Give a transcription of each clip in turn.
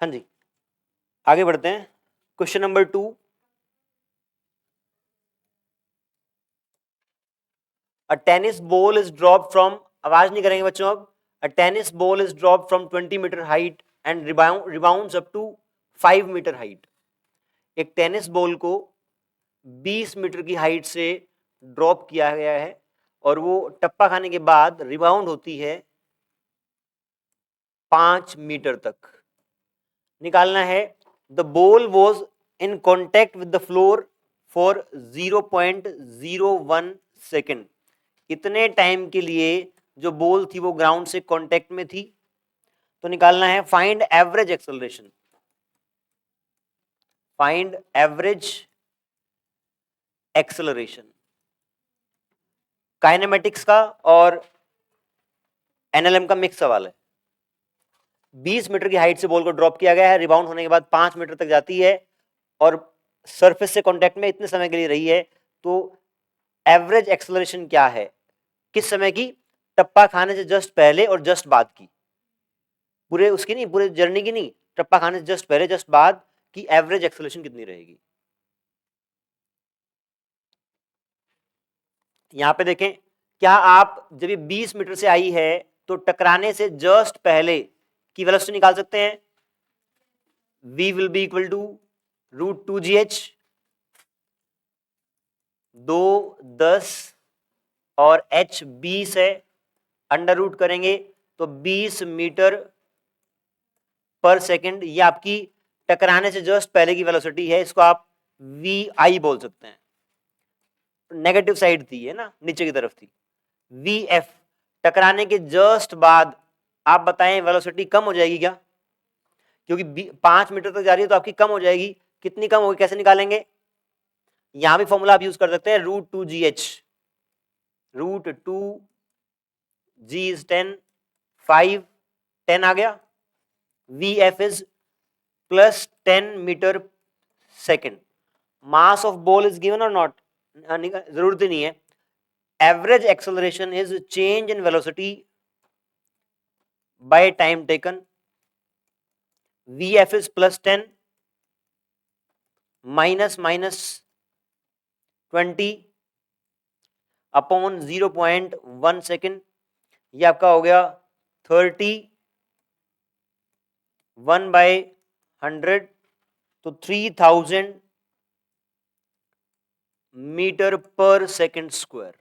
हाँ जी, आगे बढ़ते हैं। Question number 2, a tennis ball is drop from, आवाज नहीं करेंगे बच्चों अब, a tennis ball is drop from 20 meter height and rebounds up to 5 meter height. एक टेनिस बॉल को 20 मीटर की हाइट से ड्रॉप किया गया है और वो टप्पा खाने के बाद रिबाउंड होती है 5 मीटर तक। निकालना है the ball was in contact with the floor for 0.01 second. इतने टाइम के लिए जो बॉल थी वो ग्राउंड से कांटेक्ट में थी। तो निकालना है find average acceleration, find average acceleration. Kinematics का और एनएलएम का मिक्स सवाल है। 20 मीटर की हाइट से बॉल को ड्रॉप किया गया है, रिबाउंड होने के बाद 5 मीटर तक जाती है और सरफेस से कांटेक्ट में इतने समय के लिए रही है। तो एवरेज एक्सेलरेशन क्या है, किस समय की, टप्पा खाने से जस्ट पहले और जस्ट बाद की, पूरे उसकी नहीं, पूरे जर्नी की नहीं, टप्पा खाने से जस्ट पहले जस्ट बाद की एवरेज एक्सेलरेशन कितनी रहेगी। यहां पे देखें, क्या आप जब ये 20 मीटर से आई है तो टकराने से जस्ट पहले की वेलोसिटी निकाल सकते हैं। v will be equal to √2gh, 2 10 और h 20 है, अंडर रूट करेंगे तो 20 मीटर पर सेकंड। ये आपकी टकराने से जस्ट पहले की वेलोसिटी है, इसको आप vi बोल सकते हैं। नेगेटिव साइड थी है ना, नीचे की तरफ थी। vf टकराने के जस्ट बाद, आप बताएं वेलोसिटी कम हो जाएगी क्या, क्योंकि 5 मीटर तक जा रही है तो आपकी कम हो जाएगी। कितनी कम होगी, कैसे निकालेंगे, यहां भी फॉर्मूला आप यूज कर सकते हैं, √2gh, √2g इज 10, 5 10 आ गया, vf is plus 10 metre second. Mass of ball is given or not, जरूरत ही नहीं है। Average acceleration is change in velocity by time taken, vf is plus 10 minus 20 upon 0.1 second, ये आपका हो गया 31/100, तो 3000 मीटर पर सेकेंड स्क्वायर।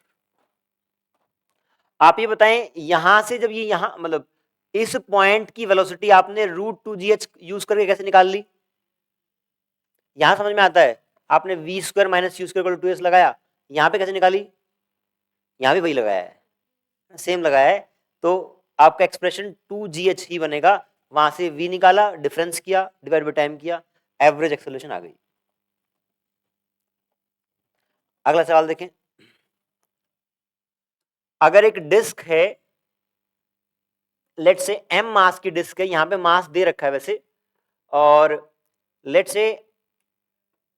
आप ये बताएं, यहां से जब ये यहां मतलब इस पॉइंट की वेलोसिटी आपने √2gh यूज करके कैसे निकाल ली, यहां समझ में आता है। आपने v² माइनस u² 2s लगाया, यहां पे कैसे निकाली, यहां भी वही लगाया है, सेम लगाया है, तो आपका एक्सप्रेशन 2gh ही बनेगा। वहां से v निकाला, डिफरेंस किया, डिवाइड बाय टाइम किया, एवरेज एक्सेलरेशन आ गई। अगला सवाल देखें, अगर एक डिस्क है, लेट से m मास की डिस्क है, यहां पे मास दे रखा है वैसे, और लेट से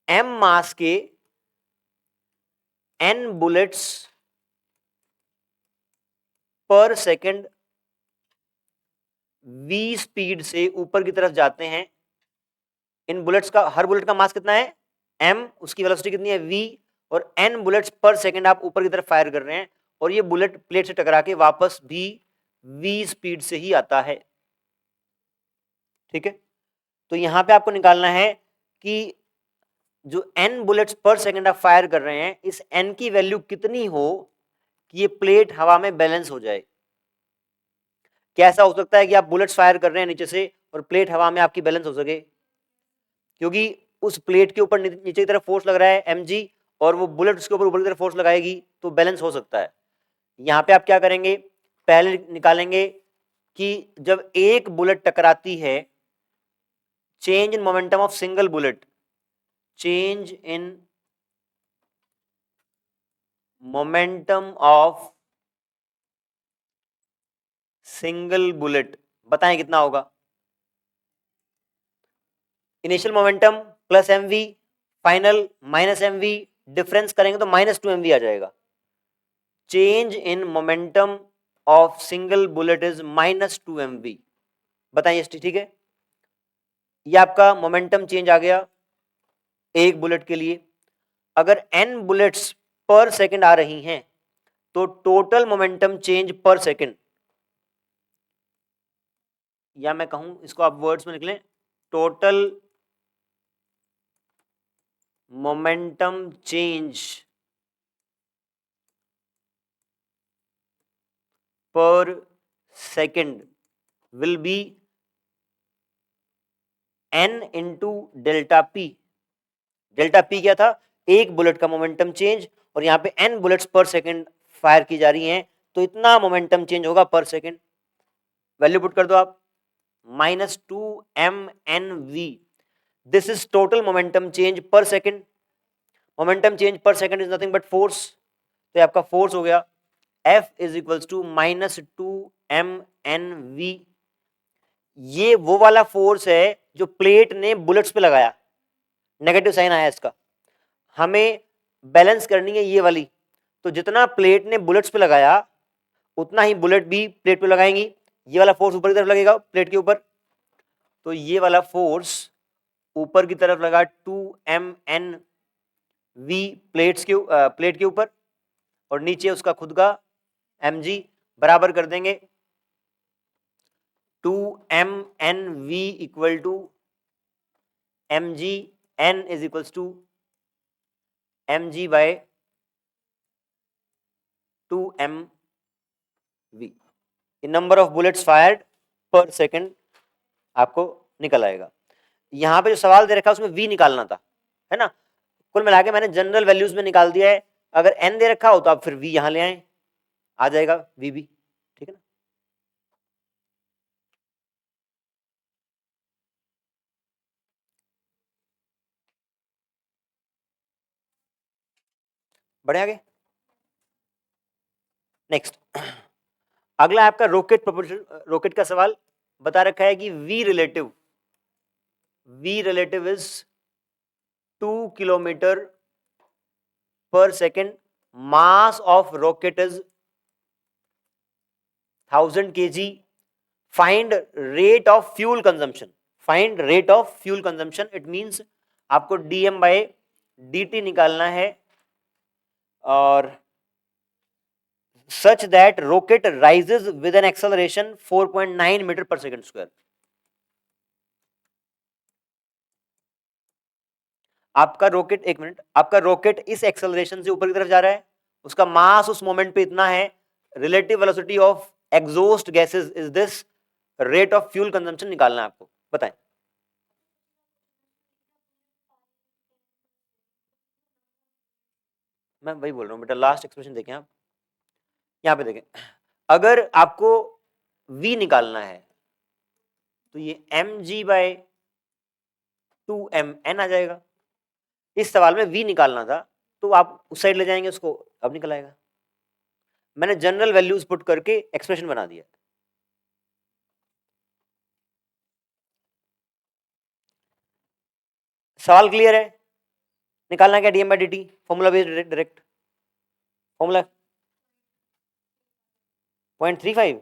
m मास के n बुलेट्स पर सेकेंड v स्पीड से ऊपर की तरफ जाते हैं। इन बुलेट्स का, हर बुलेट का मास कितना है m, उसकी वेलोसिटी कितनी है v, और n बुलेट्स पर सेकेंड आप ऊपर की तरफ फायर कर रहे हैं, और ये बुलेट प्लेट से टकरा के वापस भी v स्पीड से ही आता है। ठीक है, तो यहां पे आपको निकालना है कि जो n बुलेट्स पर सेकेंड आप फायर कर रहे हैं, इस n की वैल्यू कितनी हो कि ये प्लेट हवा में बैलेंस हो जाए। कैसा हो सकता है कि आप बुलेट्स फायर कर रहे हैं नीचे से और प्लेट हवा में आपकी बैलेंस हो सके, क्योंकि उस प्लेट के ऊपर नीचे की तरफ फोर्स लग रहा है mg, और वो बुलेट उसके ऊपर ऊपर की तरफ फोर्स लगाएगी, तो बैलेंस हो सकता है। यहां पे आप क्या करेंगे, पहले निकालेंगे कि जब एक बुलेट टकराती है, change in momentum of single bullet, change in momentum of single bullet, बताएं कितना होगा। Initial momentum plus mv, final minus mv, difference करेंगे तो -2mv आ जाएगा। Change in momentum of single bullet is -2mv, बताइए ठीक है। ये आपका मोमेंटम चेंज आ गया एक बुलेट के लिए। अगर n बुलेट्स पर सेकंड आ रही हैं तो total momentum change per second, या मैं कहूं इसको आप वर्ड्स में लिख लें, total momentum change per second will be n into delta P. Delta P क्या था? एक बुलेट का मोमेंटम चेंज, और यहां पे n बुलेट्स पर सेकंड फायर की जा रही हैं, तो इतना मोमेंटम चेंज होगा पर सेकंड। वैल्यू पुट कर दो आप, -2 mnv। This is total momentum change per second. Momentum change per second is nothing but force, तो आपका फोर्स हो गया F is equals to -2 mnv। ये वो वाला फोर्स है जो प्लेट ने बुलेट्स पे लगाया, नेगेटिव साइन आया इसका, हमें बैलेंस करनी है ये वाली। तो जितना प्लेट ने बुलेट्स पे लगाया उतना ही बुलेट भी प्लेट पे लगाएंगी। ये वाला फोर्स ऊपर की तरफ लगेगा प्लेट के ऊपर, तो ये वाला फोर्स ऊपर की तरफ लगा 2 mnv प्लेट के ऊपर, और नीचे उसका खुद का mg, बराबर कर देंगे 2 mnv equal to mg, n is equals to mg by 2mv। Number of bullets fired per second आपको निकल आएगा। यहां पे जो सवाल दे रखा है उसमें v निकालना था, है ना। कुल मिला के मैंने जनरल वैल्यूज में निकाल दिया है। अगर n दे रखा हो तो आप फिर v यहां ले आए, आ जाएगा v भी, ठीक है ना। बढ़े आगे। नेक्स्ट, अगला आपका रॉकेट प्रोपोर्शन, रॉकेट का सवाल बता रखा है कि v रिलेटिव इज 2 किलोमीटर पर second, mass of rocket is 1000 kg, find rate of fuel consumption. Find rate of fuel consumption, it means आपको dm बाय dt निकालना है, और such that rocket rises with an acceleration 4.9 metre पर second square. आपका rocket, एक minute, आपका rocket इस acceleration से ऊपर की तरफ जा रहा है, उसका मास उस मोमेंट पे इतना है, relative velocity of exhaust gases is this, rate of fuel consumption निकालना है आपको, बताएं। मैं वही बोल रहा हूं बेटा, लास्ट एक्सप्रेशन देखें आप, यहां पे देखें, अगर आपको v निकालना है तो ये mg बाय 2mn आ जाएगा। इस सवाल में v निकालना था तो आप उस साइड ले जाएंगे उसको, अब निकल आएगा। मैंने जनरल वैल्यूज पुट करके एक्सप्रेशन बना दिया। सवाल क्लियर है? निकालना क्या dm by d t, formula based direct, formula 0.35,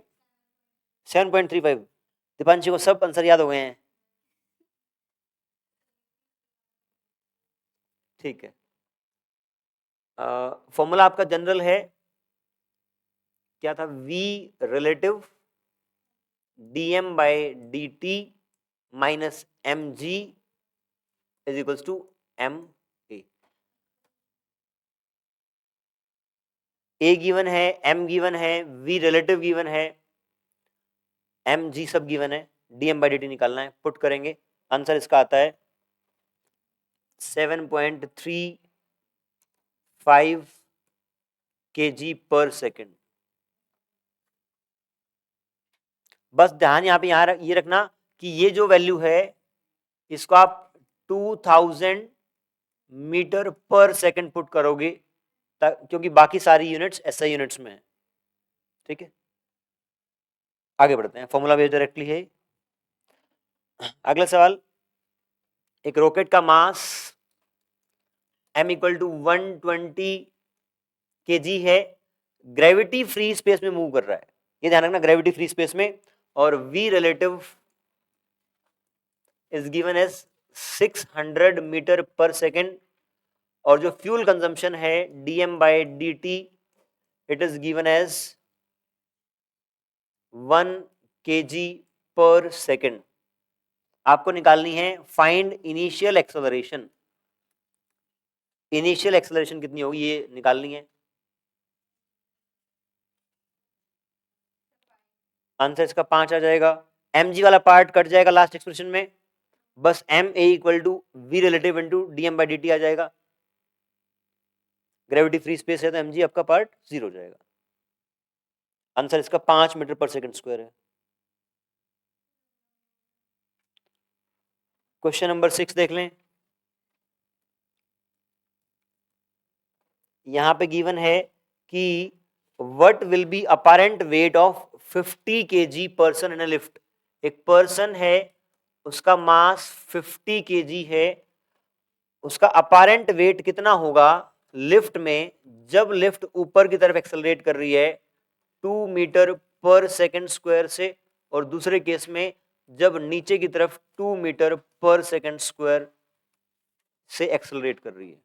7.35। Deepanshi को सब आंसर याद हो गए हैं, ठीक है। फॉर्मूला आपका जनरल है, क्या था? v relative dm by dt minus mg is equals to m a given है, m गिवन है, v रिलेटिव गिवन है, mg सब गिवन है, dm बाय dt निकालना है, पुट करेंगे, आंसर इसका आता है 7.35 kg पर सेकेंड। बस ध्यान यहाँ पे ये रखना कि ये जो वैल्यू है इसको आप 2000 मीटर पर सेकेंड पुट करोगे, क्योंकि बाकी सारी यूनिट्स एसआई यूनिट्स में है, ठीक है। आगे बढ़ते हैं, फॉर्मूला बेस्ड डायरेक्टली है। अगला सवाल, एक रॉकेट का मास m इक्वल टू 120 kg है, ग्रेविटी फ्री स्पेस में मूव कर रहा है, ये ध्यान रखना, ग्रेविटी फ्री स्पेस में, और v relative is given as 600 metre per second, और जो फ्यूल कंजम्पशन है dm/dt it is given as 1 kg per second. आपको निकालनी है find initial acceleration. Initial acceleration कितनी होगी ये निकालनी है। आंसर इसका 5 आ जाएगा। mg वाला पार्ट कट जाएगा लास्ट एक्सप्रेशन में, बस m a equal to v relative into dm/dt आ जाएगा। ग्रेविटी फ्री स्पेस है तो mg आपका पार्ट 0 हो जाएगा। आंसर इसका 5 मीटर पर सेकंड स्क्वायर है। क्वेश्चन नंबर 6 देख लें। यहां पे गिवन है कि what will be apparent weight of 50 kg person in a lift. एक पर्सन है, उसका मास 50 kg है, उसका अपैरेंट वेट कितना होगा लिफ्ट में जब लिफ्ट ऊपर की तरफ एक्सेलरेट कर रही है 2 मीटर पर सेकंड स्क्वायर से, और दूसरे केस में जब नीचे की तरफ 2 मीटर पर सेकंड स्क्वायर से एक्सेलरेट कर रही है।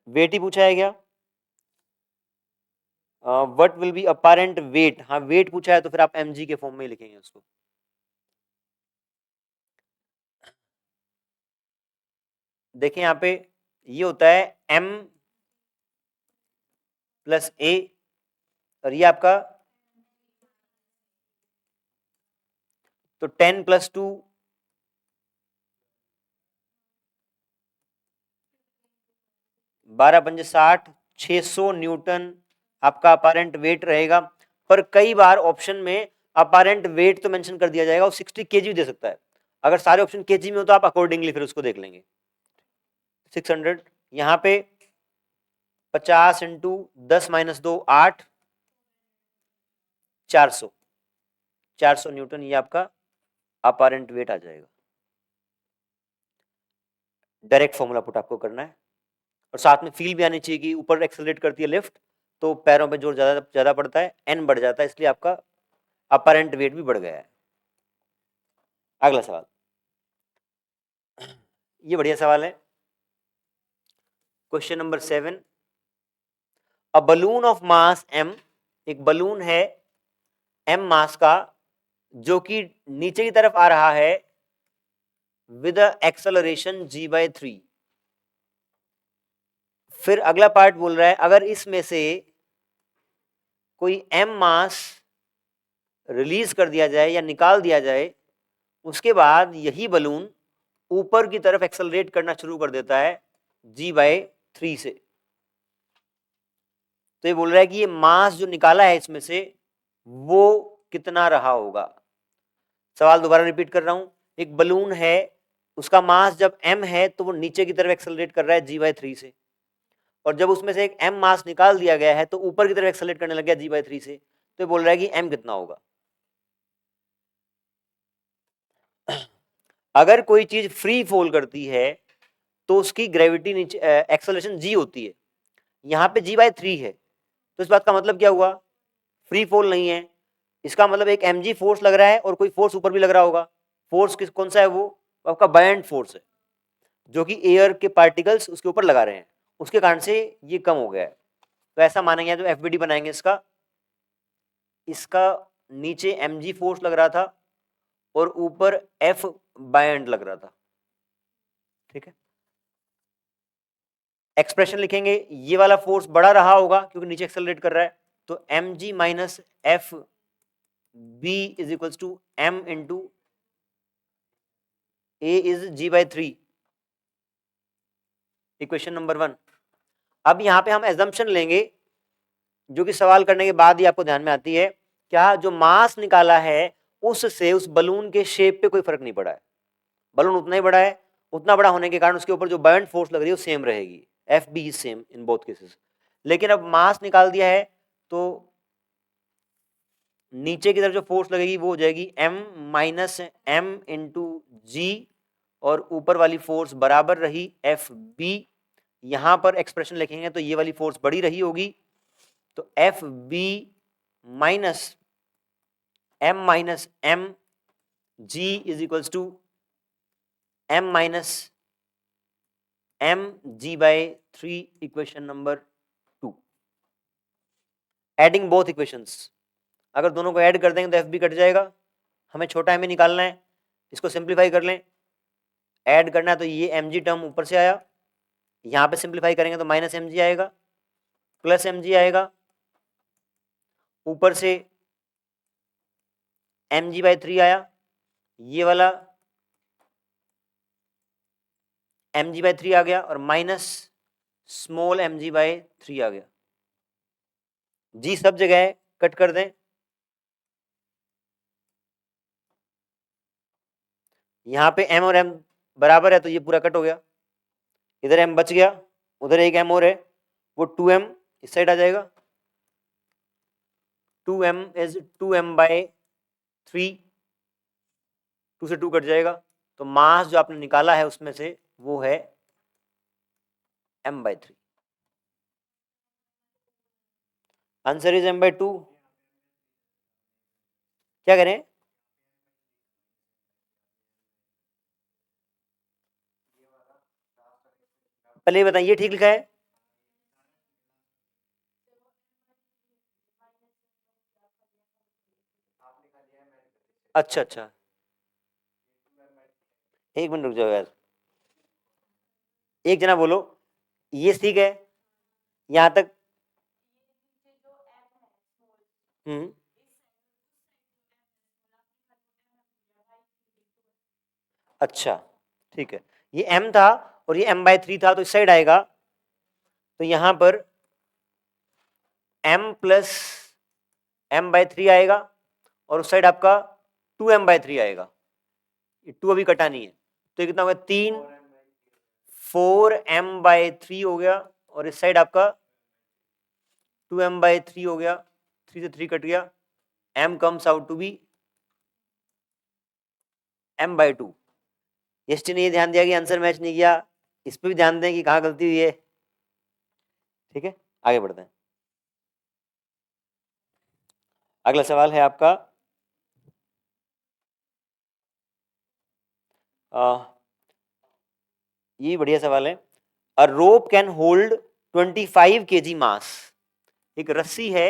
वेट ही पूछा है क्या? What will be apparent weight, हाँ वेट पूछा है तो फिर आप mg के फॉर्म में लिखेंगे उसको। देखिए यहाँ पे ये होता है m प्लस a, और ये आपका तो 10 प्लस 2 12 पंजे 60, 600 न्यूटन आपका अपैरेंट वेट रहेगा। पर कई बार ऑप्शन में अपैरेंट वेट तो मेंशन कर दिया जाएगा और 60 kg दे सकता है। अगर सारे ऑप्शन kg में हो तो आप अकॉर्डिंगली फिर उसको देख लेंगे। 600 यहाँ पे 50 इंटू 10 माइनस 2 8, 400 न्यूटन ये आपका अपैरेंट वेट आ जाएगा। डायरेक्ट फॉर्मूला पुट आपको करना है, और साथ में फील भी आनी चाहिए कि ऊपर एक्सेलरेट करती है लिफ्ट तो पैरों पे जोर ज्यादा पड़ता है, एन बढ़ जाता है, इसलिए आपका अपैरेंट वेट भी बढ़ गया है। अगला सवाल, ये बढ़िया सवाल है। Question number 7, a balloon of mass m, एक बलून है m मास का जो कि नीचे की तरफ आ रहा है विद एक्सेलरेशन g/3। फिर अगला पार्ट बोल रहा है अगर इसमें से कोई m मास रिलीज कर दिया जाए या निकाल दिया जाए, उसके बाद यही बलून ऊपर की तरफ एक्सेलरेट करना शुरू कर देता है g/3 से। तो ये बोल रहा है कि ये मास जो निकाला है इसमें से वो कितना रहा होगा। सवाल दोबारा रिपीट कर रहा हूं, एक बलून है, उसका मास जब m है तो वो नीचे की तरफ एक्सेलरेट कर रहा है g/3 से, और जब उसमें से एक m मास निकाल दिया गया है तो ऊपर की तरफ एक्सेलरेट करने लग गया g/3 से। तो ये बोल रहा है कि m कितना होगा। अगर कोई चीज फ्री फॉल करती है तो उसकी ग्रेविटी नीचे एक्सेलरेशन g होती है, यहाँ पे g/3 है, तो इस बात का मतलब क्या हुआ, फ्री फॉल नहीं है, इसका मतलब एक mg फोर्स लग रहा है और कोई फोर्स ऊपर भी लग रहा होगा। फोर्स किस कौन सा है, वो आपका बायंट फोर्स है जो कि एयर के पार्टिकल्स उसके ऊपर लगा रहे हैं, उसके कारण से ये कम हो गया है। तो ऐसा मानेंगे जो FBD बनाएंगे इसका नीचे mg फोर्स लग रहा था और ऊपर F बायंट लग रहा था। ठीक है, एक्सप्रेशन लिखेंगे, ये वाला फोर्स बड़ा रहा होगा क्योंकि नीचे एक्सेलरेट कर रहा है, तो mg minus F B is equals to m into a is g/3। Equation number 1। अब यहां पे हम एजम्पशन लेंगे जो कि सवाल करने के बाद ही आपको ध्यान में आती है, क्या जो मास निकाला है उससे उस बलून के शेप पे कोई फर्क नहीं पड़ा है। बलून उतना ही बड़ा है, उतना बड़ा होने के कारण उसके ऊपर जो बायंट फोर्स लग रही है वो सेम रहेगी, F B is same in both cases. लेकिन अब मास निकाल दिया है तो नीचे की तरफ जो फोर्स लगेगी वो हो जाएगी m माइनस एम इंटू जी, और ऊपर वाली फोर्स बराबर रही एफ बी। यहां पर एक्सप्रेशन लिखेंगे तो ये वाली फोर्स बड़ी रही होगी, तो F B minus m minus m g is equals to m minus m g by 3, equation number 2। Adding both equations, अगर दोनों को ऐड कर देंगे तो एफ भी कट जाएगा, हमें छोटा एम ही निकालना है, इसको सिंप्लीफाई कर लें। ऐड करना है तो ये एम जी टर्म ऊपर से आया, यहाँ पे सिंप्लीफाई करेंगे तो माइनस एम जी आएगा, प्लस एम जी आएगा, ऊपर से एम जी बाई 3 आया, ये वाला एम जी बाई 3 आ गया, और minus small m g by 3 आ गया। जी सब जगह कट कर दें, यहाँ पे m और m बराबर है तो ये पूरा कट हो गया, इधर m बच गया, उधर एक m और है, वो 2m इस साइड आ जाएगा, 2m इज 2m बाय 3, 2 से 2 कट जाएगा, तो मास जो आपने निकाला है उसमें से वो है m by 3। Answer is m by 2। क्या करें? पहले ये बताइए, ठीक लिखा है? अच्छा अच्छा, एक मिनट रुक जाओ यार, एक जना बोलो, ये ठीक है यहां तक? हम्म, अच्छा ठीक है, ये m था और ये m बाय 3 था, तो इस साइड आएगा, तो यहां पर m प्लस m बाय 3 आएगा, और उस साइड आपका 2m बाय 3 आएगा, ये 2 अभी कटा नहीं है, तो ये कितना हो गया? 3, 4m बाय 3 हो गया, और इस साइड आपका 2m बाय 3 हो गया, 3 से 3 कट गया, m comes out to be m by 2। Yashti ने ये ध्यान दिया कि आंसर मैच नहीं किया, इस पे भी ध्यान दें कि कहाँ गलती हुई है। ठीक है, आगे बढ़ते हैं। अगला सवाल है आपका, ये बढ़िया सवाल है। अ रोप कैन होल्ड 25 kg मास, एक रस्सी है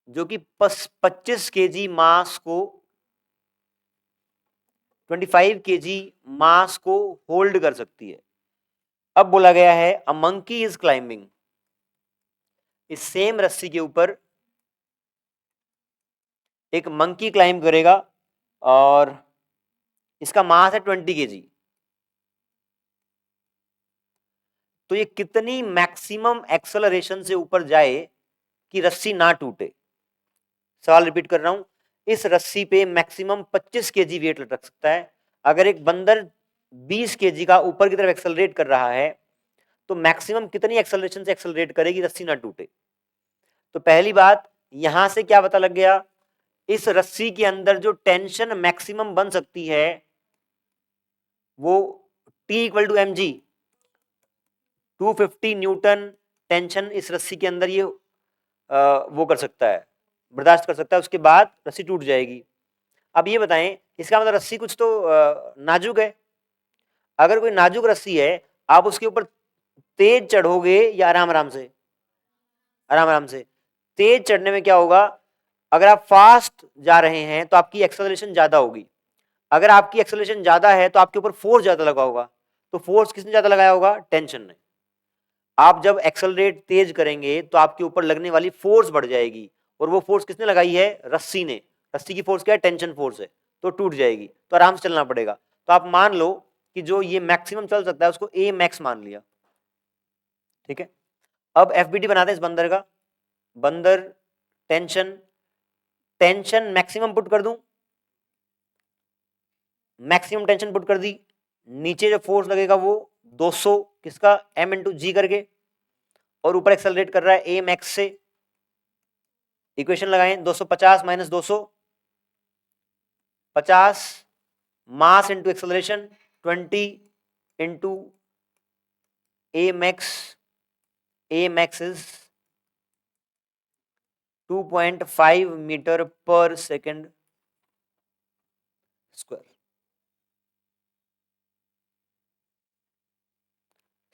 जो कि 25 kg मास को 25 kg मास को होल्ड कर सकती है। अब बोला गया है अ मंकी इज क्लाइंबिंग, इस सेम रस्सी के ऊपर एक मंकी क्लाइंब करेगा और इसका मास है 20 kg, तो ये कितनी मैक्सिमम एक्सेलरेशन से ऊपर जाए कि रस्सी ना टूटे? सवाल रिपीट कर रहा हूं, इस रस्सी पे मैक्सिमम 25 kg वेट रख सकता है। अगर एक बंदर 20 kg का ऊपर की तरफ एक्सेलरेट कर रहा है तो मैक्सिमम कितनी एक्सेलरेशन से एक्सेलरेट करेगी रस्सी ना टूटे? तो पहली बात, यहां से क्या पता लग गया, इस रस्सी के अंदर जो टेंशन मैक्सिमम बन सकती है वो T equal to m g, 250 newton tension इस रस्सी के अंदर ये वो कर सकता है, बर्दाश्त कर सकता है, उसके बाद रस्सी टूट जाएगी। अब ये बताएं, इसका मतलब रस्सी कुछ तो नाजुक है। अगर कोई नाजुक रस्सी है, आप उसके ऊपर तेज चढ़ोगे या आराम आराम से? आराम आराम से। तेज चढ़ने में क्या होगा, अगर आप फास्ट जा रहे हैं तो आपकी एक्सेलरेशन ज्यादा होगी, अगर आपकी एक्सेलरेशन ज्यादा है तो आपके ऊपर फोर्स ज्यादा लगा होगा, तो फोर्स किसने ज्यादा लगाया होगा? टेंशन ने। आप जब एक्सेलरेट तेज करेंगे तो आपके ऊपर लगने वाली फोर्स बढ़ जाएगी, और वो फोर्स किसने लगाई है? रस्सी ने। रस्सी की फोर्स क्या है? टेंशन फोर्स है, तो टूट जाएगी, तो आराम से चलना पड़ेगा। तो आप मान लो कि जो ये मैक्सिमम चल सकता है उसको ए मैक्स मान लिया। ठीक है, अब एफबीटी बनाते हैं इस बंदर का। बंदर टेंशन, टेंशन मैक्सिमम पुट कर दूं, मैक्सिमम टेंशन पुट कर दी, नीचे जो फोर्स लगेगा वो 200 किसका? m इंटू जी करके, और ऊपर एक्सेलरेट कर रहा है ए मैक्स से। इक्वेशन लगाएं, 250 minus 200, 50 mass into acceleration 20 into a max, a max is 2.5 metre per second square.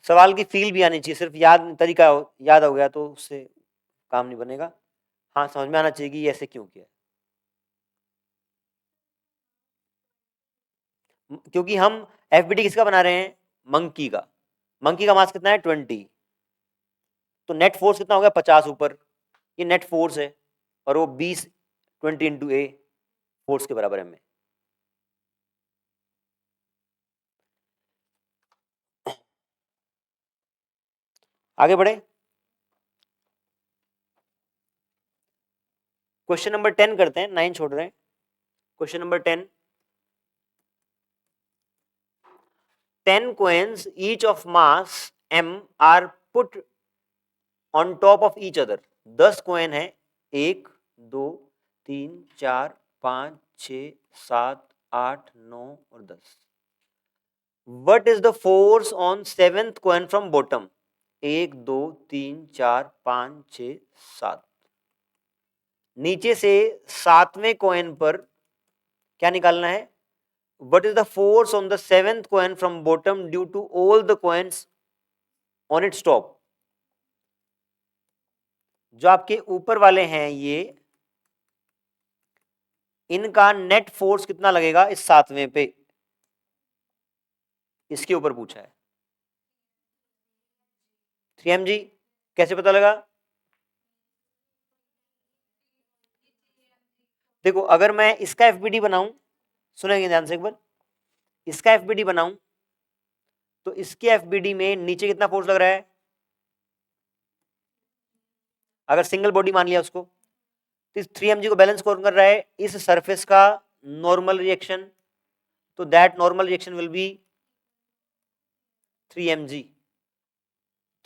सवाल की फील भी आनी चाहिए, सिर्फ याद तरीका याद हो गया तो उससे काम नहीं बनेगा। हाँ, समझ में आना चाहिए कि ऐसे क्यों किया, क्योंकि हम एफबीडी किसका बना रहे हैं, मंकी का। मंकी का मास कितना है 20, तो नेट फोर्स कितना हो गया 50 ऊपर, ये नेट फोर्स है, और वो 20 20 इंटू ए फोर्स के बराबर है में। आगे बढ़े, क्वेश्चन नंबर 10 करते हैं, 9 छोड़ रहे हैं। Question number 10, 10 coins each of mass m are put on top of each other। 10 coin है, 1 2 3 4 5 6 7 8 9 और 10। What is the force on 7th coin from bottom? 1 2 3 4 5 6 7। नीचे से 7वें कॉइन पर क्या निकालना है? What is the force on the 7th coin from bottom due to all the coins on its top? जो आपके ऊपर वाले हैं ये, इनका नेट फोर्स कितना लगेगा इस 7वें पे, इसके ऊपर पूछा है। 3mg कैसे पता लगा? देखो, अगर मैं इसका एफबीडी बनाऊं, सुनेंगे ध्यान से एक बार, इसका एफबीडी बनाऊं तो इसके एफबीडी में नीचे कितना फोर्स लग रहा है? अगर सिंगल बॉडी मान लिया उसको, तो इस 3mg को बैलेंस कौन कर रहा है? इस सरफेस का नॉर्मल रिएक्शन, तो that normal reaction will be 3mg।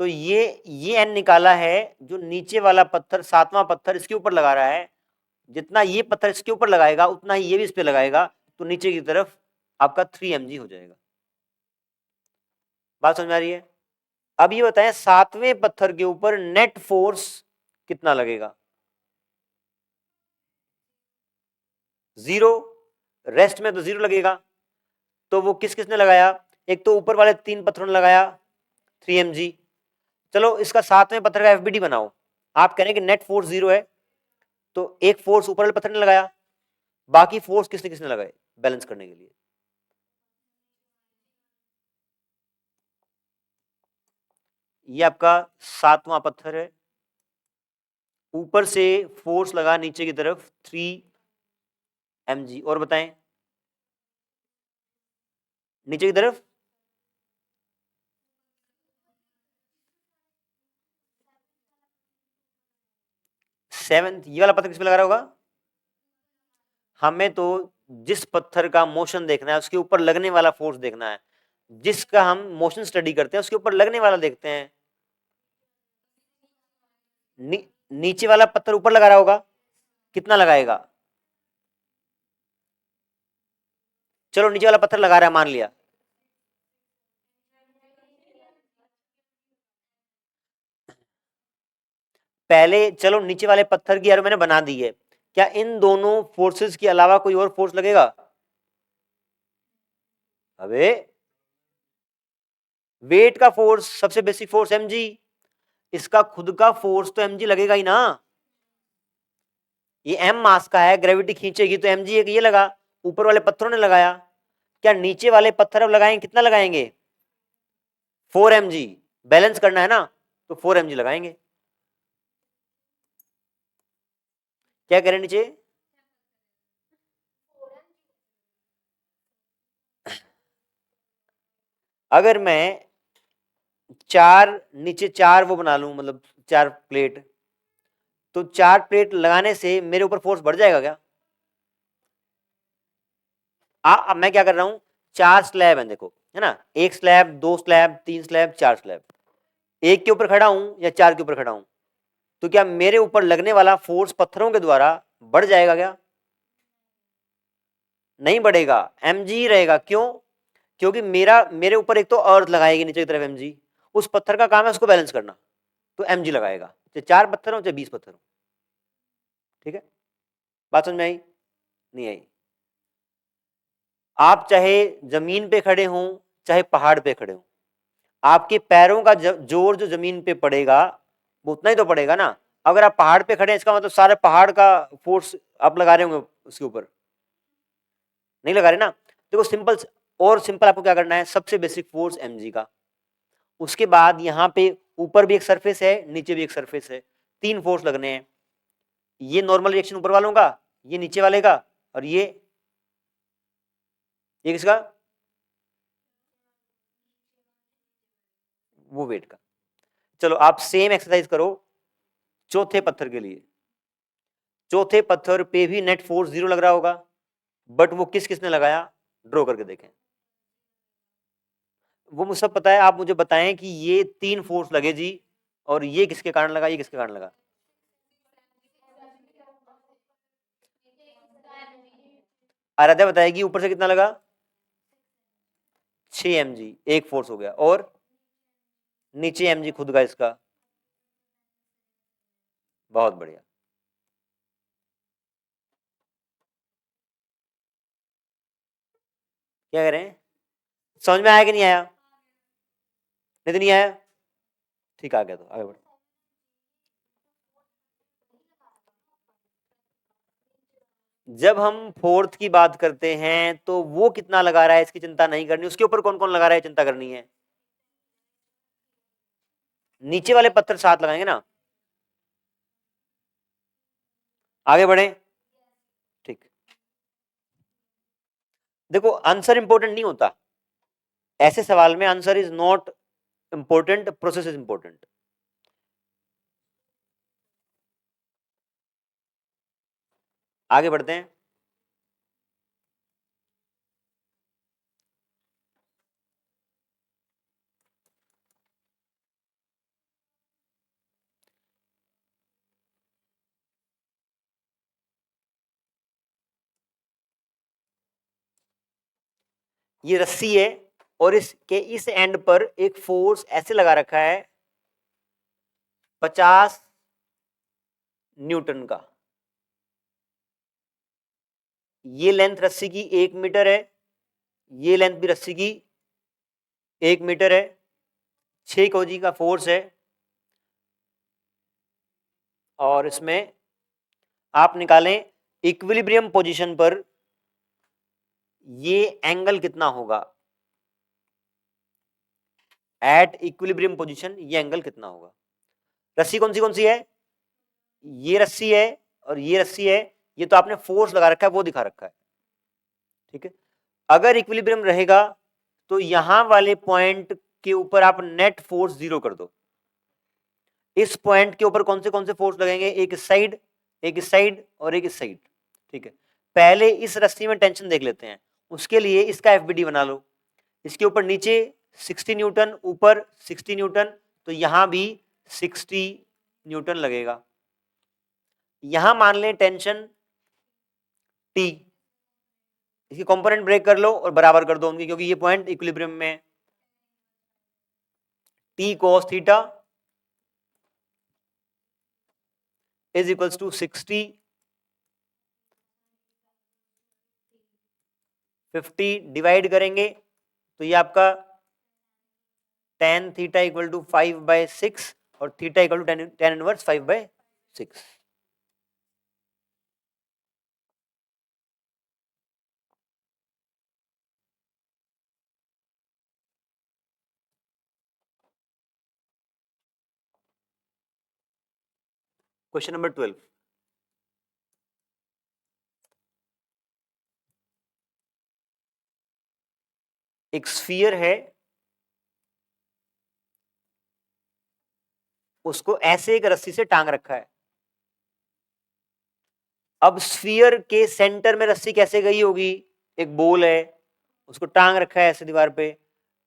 तो ये एन निकाला है, जो नीचे वाला पत्थर 7वां पत्थर इसके ऊपर लगा रहा है, जितना ये पत्थर इसके ऊपर लगाएगा उतना ही ये भी इस पे लगाएगा, तो नीचे की तरफ आपका 3mg हो जाएगा। बात समझ में आ रही है? अब ये बताएं 7वें पत्थर के ऊपर नेट फोर्स कितना लगेगा? 0। रेस्ट में तो 0 लगेगा, तो वो किस किसने लगाया? एक तो ऊपर वाले 3 पत्थरों ने लगाया 3mg। चलो इसका 7वें पत्थर का एफबीडी बनाओ। आप कह रहे हैं कि नेट फोर्स 0 है, तो एक फोर्स ऊपर वाले पत्थर ने लगाया, बाकी फोर्स किसने किसने लगाए बैलेंस करने के लिए? ये आपका 7वां पत्थर है, ऊपर से फोर्स लगा नीचे की तरफ 3mg। और बताएं नीचे की तरफ 7, ये वाला पत्थर किस पे लगा रहा होगा? हमें तो जिस पत्थर का मोशन देखना है उसके ऊपर लगने वाला फोर्स देखना है, जिसका हम मोशन स्टडी करते हैं उसके ऊपर लगने वाला देखते हैं। नीचे वाला पत्थर ऊपर लगा रहा होगा, कितना लगाएगा? चलो नीचे वाला पत्थर लगा रहा है मान लिया, पहले चलो नीचे वाले पत्थर की एरो मैंने बना दी है, क्या इन दोनों फोर्सेस के अलावा कोई और फोर्स लगेगा? अबे वेट का फोर्स, सबसे बेसिक फोर्स mg, इसका खुद का फोर्स तो mg लगेगा ही ना। ये m मास का है, ग्रेविटी खींचेगी तो mg एक ये लगा, ऊपर वाले पत्थरों ने लगाया। क्या नीचे वाले पत्थर अब लगाएंगे, कितना लगाएंगे? 4mg। बैलेंस करना है ना, तो 4mg लगाएंगे। क्या करें नीचे? अगर मैं नीचे 4 वो बना लूं, मतलब 4 प्लेट, तो 4 प्लेट लगाने से मेरे ऊपर फोर्स बढ़ जाएगा क्या? अब मैं क्या कर रहा हूं, 4 स्लैब है देखो, है ना, 1 स्लैब 2 स्लैब 3 स्लैब 4 स्लैब, एक के ऊपर खड़ा हूं या 4 के ऊपर खड़ा हूं, तो क्या मेरे ऊपर लगने वाला फोर्स पत्थरों के द्वारा बढ़ जाएगा क्या? नहीं बढ़ेगा, mg रहेगा। क्यों? क्योंकि मेरे ऊपर एक तो अर्थ लगाएगी नीचे की तरफ mg, उस पत्थर का काम है उसको बैलेंस करना, तो mg लगाएगा, चाहे 4 पत्थर हो चाहे 20 पत्थर हो। ठीक है, बात समझ में आई? नहीं आई? आप चाहे जमीन पे खड़े हों चाहे पहाड़ पे खड़े हों, आपके पैरों का जोर जो जमीन पे पड़ेगा वो उतना ही तो पड़ेगा ना। अगर आप पहाड़ पे खड़े हैं इसका मतलब सारे पहाड़ का फोर्स आप लगा रहे होंगे उसके ऊपर, नहीं लगा रहे ना। देखो सिंपल, और सिंपल आपको क्या करना है, सबसे बेसिक फोर्स mg का, उसके बाद यहाँ पे ऊपर भी एक सरफेस है नीचे भी एक सरफेस है, 3 फोर्स लगने हैं। ये नॉर्मल रिएक्शन ऊपर वालों का, ये नीचे वाले का, और ये किसका, वो वेट का। चलो आप सेम एक्सरसाइज करो चौथे पत्थर के लिए। चौथे पत्थर पे भी नेट फोर्स 0 लग रहा होगा, बट वो किसने लगाया, ड्रॉ करके देखें। वो मुझे सब पता है, आप मुझे बताएं कि ये 3 फोर्स लगे जी, और ये किसके कारण लगा, ये किसके कारण लगा। आराध्या बताएगी ऊपर से कितना लगा, 6 mg एक फोर्स हो गया, और नीचे mg खुद का इसका। बहुत बढ़िया। क्या कह रहे हैं, समझ में आया कि नहीं आया, नहीं तो नहीं आया, ठीक आ गया तो आगे बढ़। जब हम फोर्थ की बात करते हैं तो वो कितना लगा रहा है इसकी चिंता नहीं करनी, उसके ऊपर कौन कौन लगा रहा है चिंता करनी है। नीचे वाले पत्थर 7 लगाएंगे ना, आगे बढ़े। ठीक, देखो आंसर इंपॉर्टेंट नहीं होता ऐसे सवाल में, answer is not important, process is important. आगे बढ़ते हैं। ये रस्सी है और इसके इस एंड पर एक फोर्स ऐसे लगा रखा है 50 न्यूटन का। ये लेंथ रस्सी की 1 मीटर है, ये लेंथ भी रस्सी की 1 मीटर है, 6 kg का फोर्स है, और इसमें आप निकालें इक्विलिब्रियम पोजीशन पर ये एंगल कितना होगा, एट इक्विलिब्रियम पोजीशन ये एंगल कितना होगा। रस्सी कौन सी है, ये रस्सी है और ये रस्सी है, ये तो आपने फोर्स लगा रखा है वो दिखा रखा है, ठीक है। अगर इक्विलिब्रियम रहेगा तो यहां वाले पॉइंट के ऊपर आप नेट फोर्स 0 कर दो। इस पॉइंट के ऊपर कौन से फोर्स लगेंगे, एक इस साइड, एक इस साइड और एक इस साइड, ठीक है। पहले इस रस्सी में टेंशन देख लेते हैं, उसके लिए इसका एफबीडी बना लो। इसके ऊपर नीचे 60 न्यूटन, ऊपर 60 न्यूटन, तो यहां भी 60 न्यूटन लगेगा। यहां मान लें टेंशन टी, इसकी कंपोनेंट ब्रेक कर लो और बराबर कर दो उनकी, क्योंकि ये पॉइंट इक्विलिब्रियम में है। T cos theta is equals to 60, 50 divide करेंगे तो ये आपका tan थीटा इक्वल टू 5/6 और theta equal to tan inverse 5/6। Question number 12, एक स्फीयर है, उसको ऐसे एक रस्सी से टांग रखा है। अब स्फीयर के सेंटर में रस्सी कैसे गई होगी, एक बोल है उसको टांग रखा है ऐसे दीवार पे,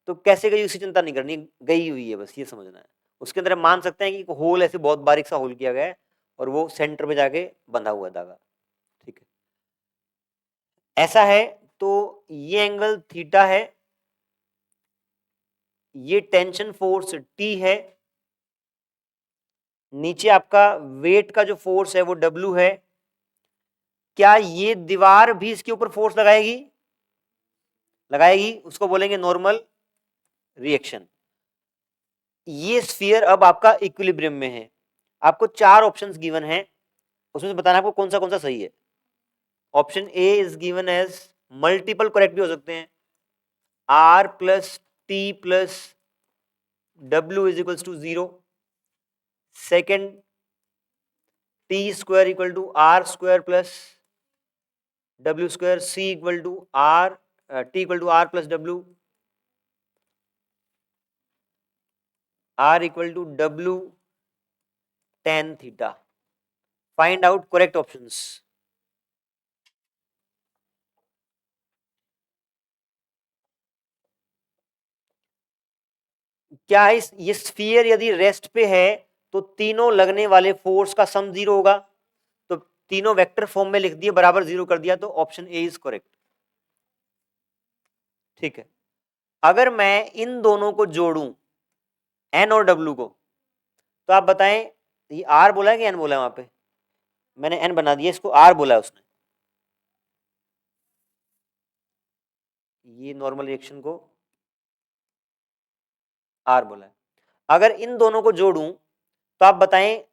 तो कैसे गई उसकी चिंता नहीं करनी, गई हुई है बस ये समझना है। उसके अंदर हम मान सकते हैं कि होल ऐसे बहुत बारीक सा होल किया गया है और वो सेंटर में जाके बंधा हुआ है धागा, ठीक है। ऐसा है तो ये एंगल थीटा है, ये टेंशन फोर्स टी है, नीचे आपका वेट का जो फोर्स है वो डब्ल्यू है। क्या ये दीवार भी इसके ऊपर फोर्स लगाएगी, लगाएगी, उसको बोलेंगे नॉर्मल रिएक्शन। ये स्फीयर अब आपका इक्विलिब्रियम में है। आपको 4 ऑप्शंस गिवन हैं, उसमें से बताना आपको कौन सा सही है। Option A is given as, multiple correct भी हो सकते हैं, r plus T plus w is equals to 0। Second, T square equal to R square plus w square, c equal to R, t equal to R plus w, r equal to w tan theta. Find out correct options. क्या इस ये sphere यदि rest पे है तो तीनों लगने वाले फोर्स का सम 0 होगा, तो तीनों वेक्टर फॉर्म में लिख दिए, बराबर 0 कर दिया, तो ऑप्शन ए इज करेक्ट। ठीक है, अगर मैं इन दोनों को जोड़ूं, एन और डब्ल्यू को, तो आप बताएं, ये आर बोला है कि एन बोला है? वहां पे मैंने एन बना दिया, इसको आर बोला है उसने। ये नॉर्मल रिएक्शन को आर बोला है। अगर इन दोनों को जोड़ूं तो आप बताएं,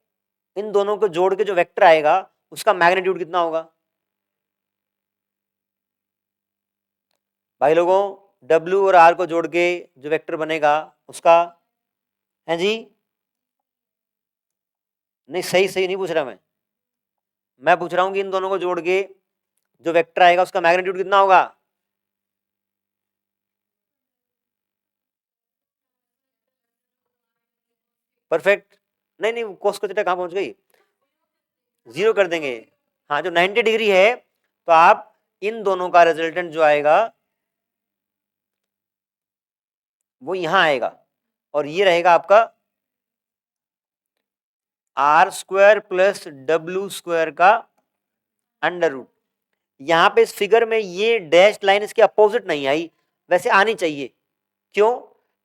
इन दोनों को जोड़ के जो वेक्टर आएगा उसका मैग्नीट्यूड कितना होगा? भाई लोगों, W और R को जोड़ के जो वेक्टर बनेगा उसका, है जी? नहीं, सही नहीं पूछ रहा मैं पूछ रहा हूं कि इन दोनों को जोड़ के जो वेक्टर आएगा उसका मैग्नीट्यूड कितना होगा? परफेक्ट। नहीं, कोस को थीटा कहां पहुंच गई? 0 कर देंगे। हाँ, जो 90 डिग्री है, तो आप इन दोनों का रिजल्टेंट जो आएगा वो यहां आएगा, और ये रहेगा आपका R square plus W square का अंडर रूट। यहां पे इस फिगर में ये डैश लाइन इसके अपोजिट नहीं आई, वैसे आनी चाहिए। क्यों?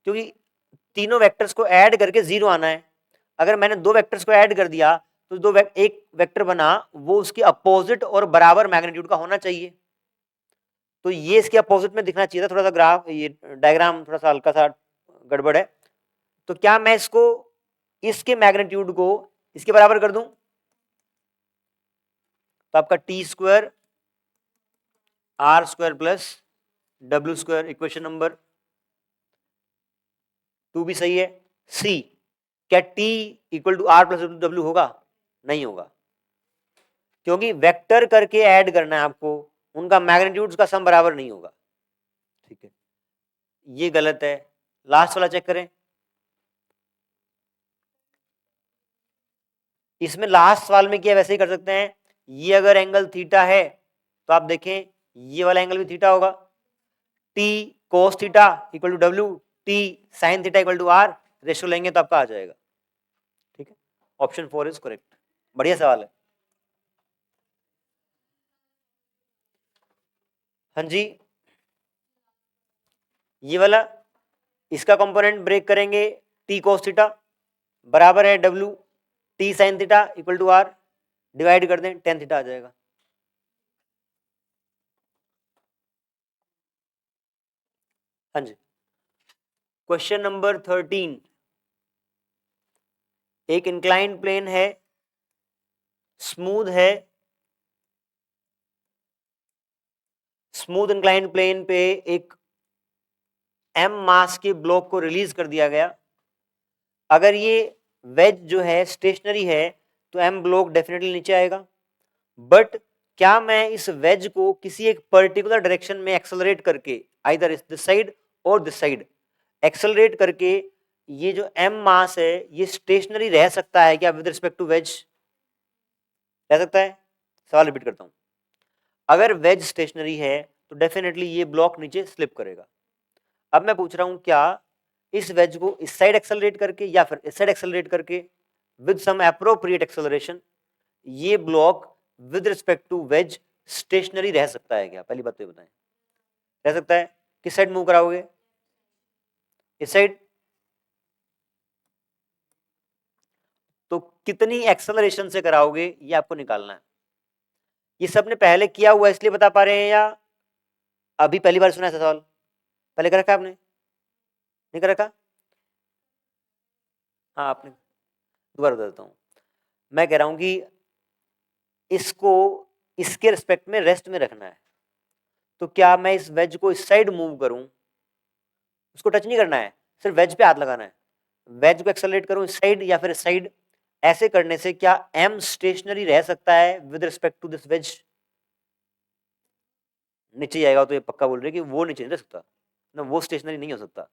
क्योंकि तीनों वेक्टर्स को ऐड करके 0 आना है। अगर मैंने 2 वेक्टर्स को ऐड कर दिया तो एक वेक्टर बना, वो उसके अपोजिट और बराबर मैग्नीट्यूड का होना चाहिए। तो ये इसके अपोजिट में दिखना चाहिए था। थोड़ा सा ग्राफ, ये डायग्राम थोड़ा सा हल्का सा गड़बड़ है। तो क्या मैं इसको, इसके मैग्नीट्यूड को इसके बराबर कर दूं, तो आपका T square R square plus W square, equation number 2 भी सही है। सी, क्या T equal to R plus W होगा? नहीं होगा, क्योंकि वेक्टर करके ऐड करना है आपको, उनका मैग्नीट्यूड का सम बराबर नहीं होगा। ठीक है, ये गलत है। लास्ट वाला चेक करें। इसमें लास्ट सवाल में किया वैसे ही कर सकते हैं। ये अगर एंगल थीटा है तो आप देखें ये वाला एंगल भी थीटा होगा। T cos theta equal to W, T sine theta equal to R, ratio लेंगे तो आपका आ जाएगा। ठीक है, ऑप्शन 4 इज करेक्ट। बढ़िया सवाल है। हाँ जी, ये वाला, इसका कंपोनेंट ब्रेक करेंगे, टी कोस थीटा बराबर है W T sine theta equal to R, divide कर दें, टेन थीटा आ जाएगा। हाँ जी, क्वेश्चन नंबर 13। एक इंक्लाइन प्लेन है, स्मूथ है, स्मूथ इंक्लाइन प्लेन पे एक एम मास के ब्लॉक को रिलीज कर दिया गया। अगर ये वेज जो है स्टेशनरी है तो एम ब्लॉक डेफिनेटली नीचे आएगा। बट क्या मैं इस वेज को किसी एक पर्टिकुलर डायरेक्शन में एक्सेलरेट करके, आइदर दिस साइड और दिस साइड, एक्सेलरेट करके ये जो एम मास है ये स्टेशनरी रह सकता है क्या विद रिस्पेक्ट टू वेज? रह सकता है। सवाल रिपीट करता हूं, अगर वेज स्टेशनरी है तो डेफिनेटली ये ब्लॉक नीचे स्लिप करेगा। अब मैं पूछ रहा हूं, क्या इस वेज को इस साइड एक्सेलरेट करके या फिर इस साइड एक्सेलरेट करके विद सम एप्रोप्रिएट एक्सेलरेशन ये block with respect to wedge stationary रह सकता है क्या? पहली बात तो ये बताएं, रह सकता है। किस साइड मूव कराओगे? इस साइड। तो कितनी एक्सेलरेशन से कराओगे ये आपको निकालना है। ये सबने पहले किया हुआ इसलिए बता पा रहे हैं या अभी पहली बार सुना है सवाल? पहले कर रखा आपने, नहीं कर रखा? हाँ आपने, दोबारा बता देता हूँ। मैं कह रहा हूँ कि इसको इसके रिस्पेक्ट में रेस्ट में रखना है, तो क्या मैं इस वेज को इस साइड मूव करूं, उसको टच नहीं करना है, सिर्फ वेज पे हाथ लगाना है, वेज को एक्सेलरेट करूं इस साइड या फिर इस साइड, ऐसे करने से क्या एम स्टेशनरी रह सकता है with respect to this wedge? नीचे जाएगा तो ये पक्का बोल रहे कि वो नीचे नहीं रह सकता ना, वो स्टेशनरी नहीं हो सकता।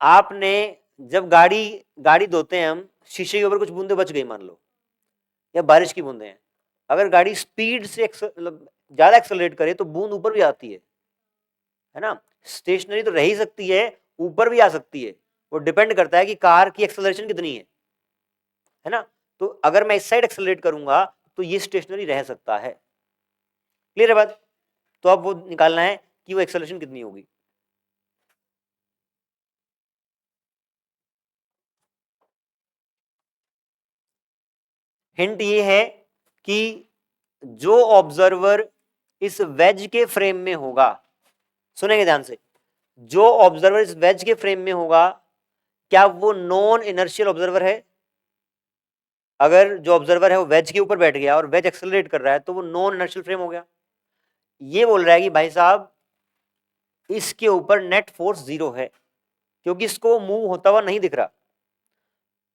आपने जब गाड़ी गाड़ी धोते हैं हम, शीशे के ऊपर कुछ बूंदे बच गई मान लो, या बारिश की बूंदे हैं, अगर गाड़ी स्पीड से मतलब ज्यादा एक्सेलरेट करे तो बूंद ऊपर भी आती है ना, स्टेशनरी तो रह ही सकती है, ऊपर भी आ सकती है, वो डिपेंड करता है कि कार की एक्सेलरेशन कितनी है ना। तो अगर मैं इस साइड एक्सेलरेट करूंगा तो ये स्टेशनरी रह सकता है। क्लियर है बात? तो अब वो निकालना है कि वो एक्सेलरेशन कितनी होगी। हिंट ये है कि जो ऑब्जर्वर इस वेज के फ्रेम में होगा, सुनेंगे ध्यान से, जो ऑब्जर्वर इस वेज के फ्रेम में होगा, क्या वो नॉन इनर्शियल ऑब्जर्वर है? अगर जो ऑब्जर्वर है वो वेज के ऊपर बैठ गया और वेज एक्सेलरेट कर रहा है तो वो नॉन इनर्शियल फ्रेम हो गया। ये बोल रहा है कि भाई साहब इसके ऊपर नेट फोर्स 0 है, क्योंकि इसको मूव होता हुआ नहीं दिख रहा,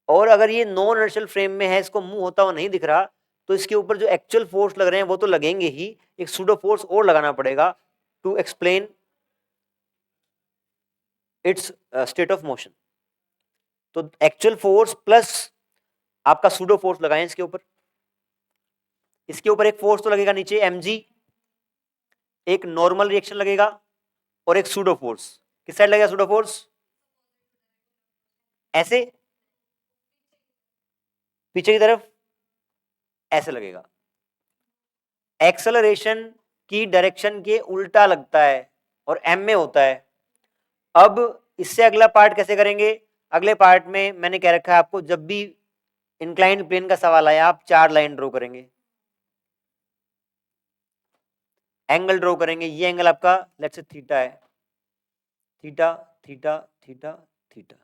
और अगर ये नॉन इनर्शियल फ्रेम में है, इसको मूव होता हुआ नहीं दिख रहा, तो इसके ऊपर जो एक्चुअल फोर्स लग रहे हैं वो तो लगेंगे ही, एक सूडो फोर्स और लगाना पड़ेगा to explain its state of motion. तो एक्चुअल फोर्स प्लस आपका सूडो फोर्स लगाएं इसके ऊपर, इसके ऊपर एक फोर्स तो लगेगा नीचे mg, एक नॉर्मल रिएक्शन लगेगा और एक सूडो फोर्स। किस साइड लगेगा सूडो फोर्स? ऐसे, पीछे की तरफ ऐसे लगेगा। एक्सेलरेशन की डायरेक्शन के उल्टा लगता है और एम में होता है। अब इससे अगला पार्ट कैसे करेंगे? अगले पार्ट में मैंने कह रखा है आपको, जब भी इंक्लाइंड प्लेन का सवाल आया आप 4 लाइन ड्रॉ करेंगे, एंगल ड्रॉ करेंगे। ये एंगल आपका लेट्स से थीटा है, थीटा थीटा थीटा थीटा।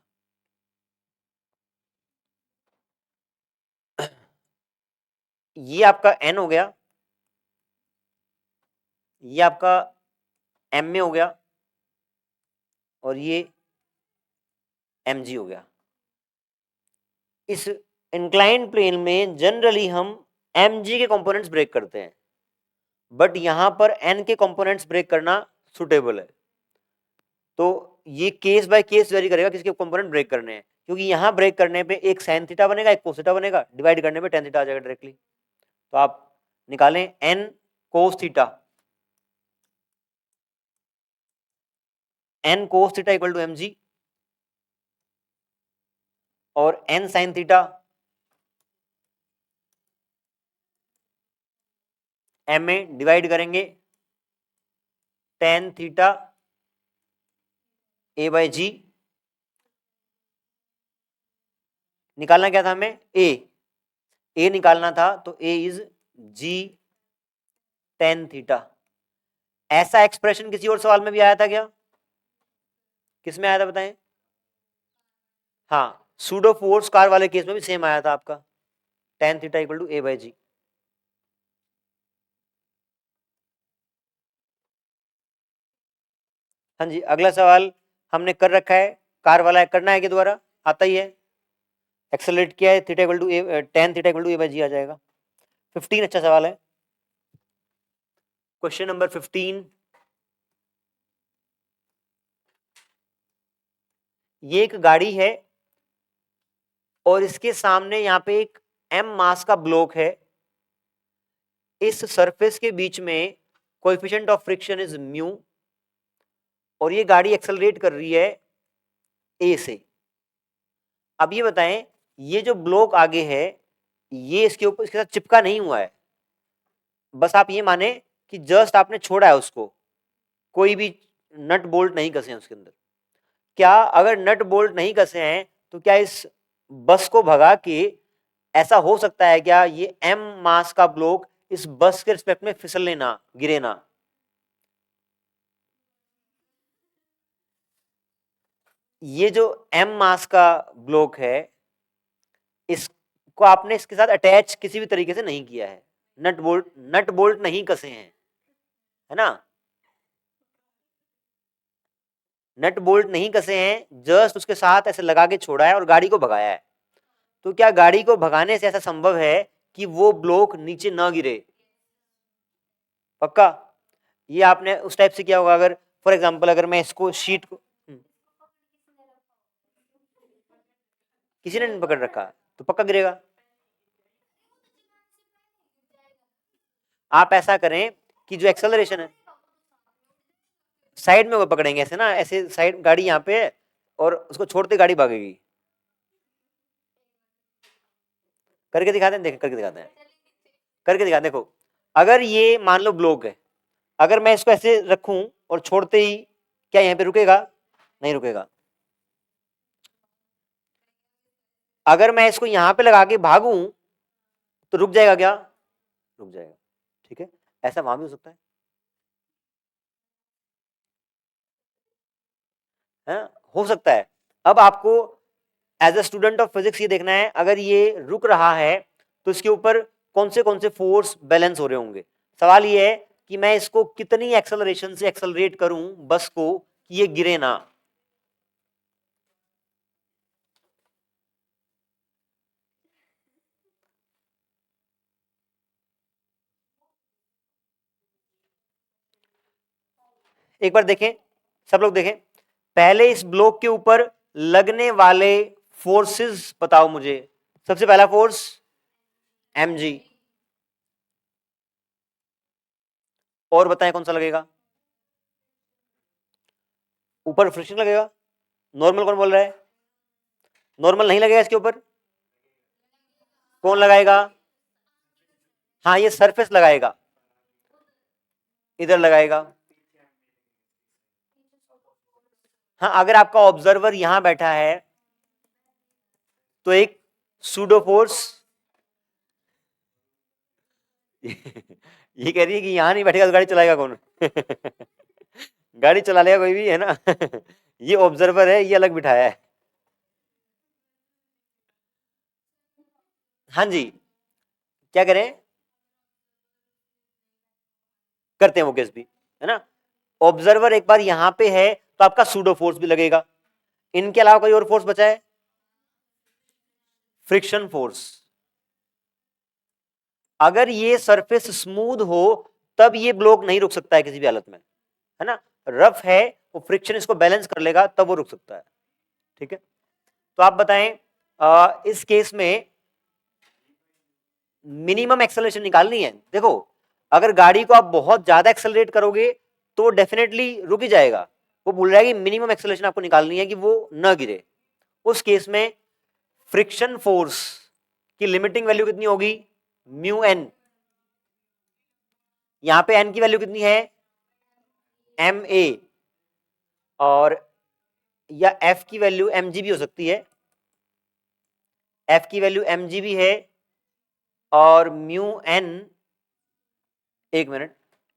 ये आपका एन हो गया, ये आपका एम में हो गया, और ये एम जी हो गया। इस इंक्लाइंड प्लेन में जनरली हम एम जी के कंपोनेंट्स ब्रेक करते हैं, बट यहां पर एन के कंपोनेंट्स ब्रेक करना सुटेबल है। तो ये केस बाय केस वेरी करेगा किसके कंपोनेंट ब्रेक करने हैं, क्योंकि यहां ब्रेक करने पे एक साइन थीटा बनेगा, एक कोस थीटा बनेगा, डिवाइड करने पे टेन थीटा आ जाएगा डायरेक्टली। तो आप निकालें N cos theta, N cos theta equal to m g, और एन साइन थीटा एम में डिवाइड करेंगे tan theta a by g. निकालना क्या था हमें? ए निकालना था, तो a is g tan theta. ऐसा एक्सप्रेशन किसी और सवाल में भी आया था क्या? किस में आया था बताएं? हाँ, सूडो फोर्स कार वाले केस में भी सेम आया था आपका, tan theta equal to a by g. हाँ जी, अगला सवाल हमने कर रखा है, कार वाला है, करना है कि दोबारा? आता ही है, एक्सेलरेट किया है, theta equal to a, tan theta equal to a by g आ जाएगा। 15 अच्छा सवाल है। क्वेश्चन नंबर 15, ये एक गाड़ी है और इसके सामने यहाँ पे एक m मास का ब्लॉक है। इस सरफेस के बीच में coefficient of friction is mu, और ये गाड़ी एक्सेलरेट कर रही है ए से। अब ये बताएं, ये जो ब्लॉक आगे है ये इसके ऊपर इसके साथ चिपका नहीं हुआ है, बस आप ये माने कि जस्ट आपने छोड़ा है उसको, कोई भी नट बोल्ट नहीं कसे हैं उसके अंदर। क्या अगर नट बोल्ट नहीं कसे हैं तो क्या इस बस को भगा के ऐसा हो सकता है क्या ये m मास का ब्लॉक इस बस के रिस्पेक्ट में फिसलने ना, गिरे ना? ये जो m मास का ब्लॉक है, इसको आपने इसके साथ अटैच किसी भी तरीके से नहीं किया है, नट बोल्ट नहीं कसे हैं, है ना, नट बोल्ट नहीं कसे हैं, जस्ट उसके साथ ऐसे लगा के छोड़ा है और गाड़ी को भगाया है। तो क्या गाड़ी को भगाने से ऐसा संभव है कि वो ब्लॉक नीचे ना गिरे? पक्का? ये आपने उस टाइप से किया होगा, अगर फॉर एग्जांपल अगर मैं इसको शीट को किसी ने नहीं पकड़ रखा तो पक्का गिरेगा। आप ऐसा करें कि जो एक्सेलरेशन है, साइड में वो पकड़ेंगे ऐसे ना, ऐसे साइड गाड़ी यहाँ पे है और उसको छोड़ते गाड़ी भागेगी। करके दिखाते हैं, देख करके दिखाते हैं, करके दिखाते हैं। देखो, अगर ये मान लो ब्लॉक है, अगर मैं इसको ऐसे रखूं और छोड़ते ही, क्या यहाँ पे रुकेगा? नहीं रुकेगा। अगर मैं इसको यहां पे लगा के भागूं तो रुक जाएगा क्या? रुक जाएगा। ठीक है, ऐसा वहां भी हो सकता है, हो सकता है। अब आपको as a student of physics ये देखना है, अगर ये रुक रहा है तो इसके ऊपर कौन से फोर्स बैलेंस हो रहे होंगे। सवाल ये है कि मैं इसको कितनी एक्सेलरेशन से एक्सेलरेट करूं बस को कि ये गिरे ना। एक बार देखें, सब लोग देखें, पहले इस ब्लॉक के ऊपर लगने वाले फोर्सेस बताओ मुझे। सबसे पहला फोर्स mg, और बताएं कौन सा लगेगा? ऊपर फ्रिक्शन लगेगा। नॉर्मल कौन बोल रहा है? नॉर्मल नहीं लगेगा इसके ऊपर। कौन लगाएगा? हाँ, ये सरफेस लगाएगा, इधर लगाएगा। हाँ, अगर आपका ऑब्जर्वर यहां बैठा है तो एक सूडो फोर्स ये कह रही है कि यहां नहीं बैठेगा तो गाड़ी चलाएगा कौन? गाड़ी चला लेगा कोई भी, है ना। ये ऑब्जर्वर है, ये अलग बिठाया है। हाँ जी, क्या करें? करते हैं वो केस भी, है ना। ऑब्जर्वर एक बार यहां पे है तो आपका सूडो फोर्स भी लगेगा। इनके अलावा कोई और फोर्स बचा है? Friction force. अगर ये सरफेस स्मूथ हो तब ये ब्लॉक नहीं रुक सकता है किसी भी हालत में, है ना। रफ है, वो फ्रिक्शन इसको बैलेंस कर लेगा तब वो रुक सकता है। ठीक है, तो आप बताएं, इस केस में मिनिमम एक्सेलरेशन निकालनी है। देखो, अगर गाड़ी को आप बहुत ज्यादा एक्सेलरेट करोगे तो डेफिनेटली रुक ही जाएगा। वो बोल रहा है कि मिनिमम एक्सेलरेशन आपको निकालनी है कि वो न गिरे। उस केस में फ्रिक्शन फोर्स की लिमिटिंग वैल्यू कितनी होगी? Mu N. यहां पे एन की वैल्यू कितनी है? M a. और या एफ की वैल्यू एम जी भी हो सकती है, एफ की वैल्यू एम जी भी है। और म्यू एन, एक minute,